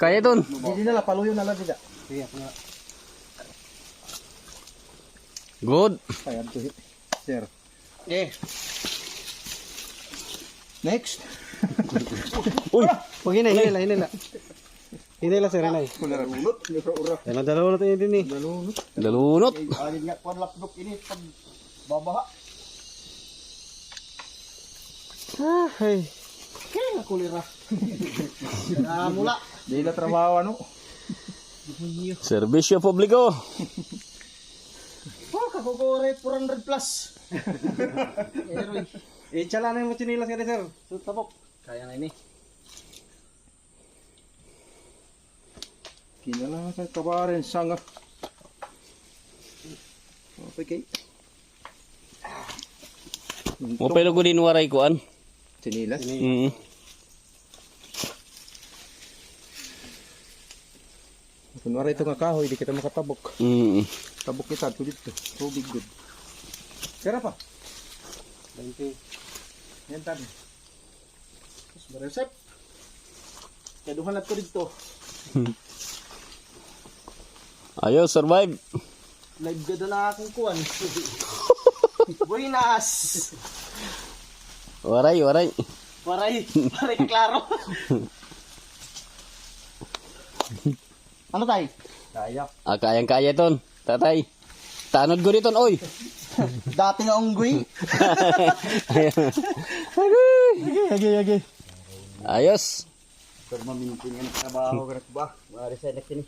Kaya ton. Hindi nila paluyo na lang tidak. Good. Kaya to hit. Sir. Next. Uy, Pag hinay, hinay. Hinay lang, sir, hinay. Ulot. Ura. Dalawa na tayo din eh. dalunot. Alin nga kuan lapdok ini pag babaha. Ay. Kaya kulira. Mula. Di na trabaho ano. Serbisyo publiko. Oh, kakukure 400 plus. Chala na yung chinilas ka sir. Tapok. Kaya na ini. Kinala sa kabarin sanga. Okay kay. Mo pelo ko din waray ko an. Sinilas. Kunwari ito nga kahoy, di kita makatabok. Tabok kita, ito dito. Tubig good. Kaya pa? 20. Yan tabi. Tapos maresep. Kaduhan ko dito. Ayo survive. Live gada na akong kuwan. Buenas! Waray. Waray klaro. Ano tayo? Kaya. Kayang-kaya ton. Tatay. Tanod ko dito oy. Dati nga unggoy. Ayos. Pero maminting ang trabaho ka ba? Maaari sa inak ini.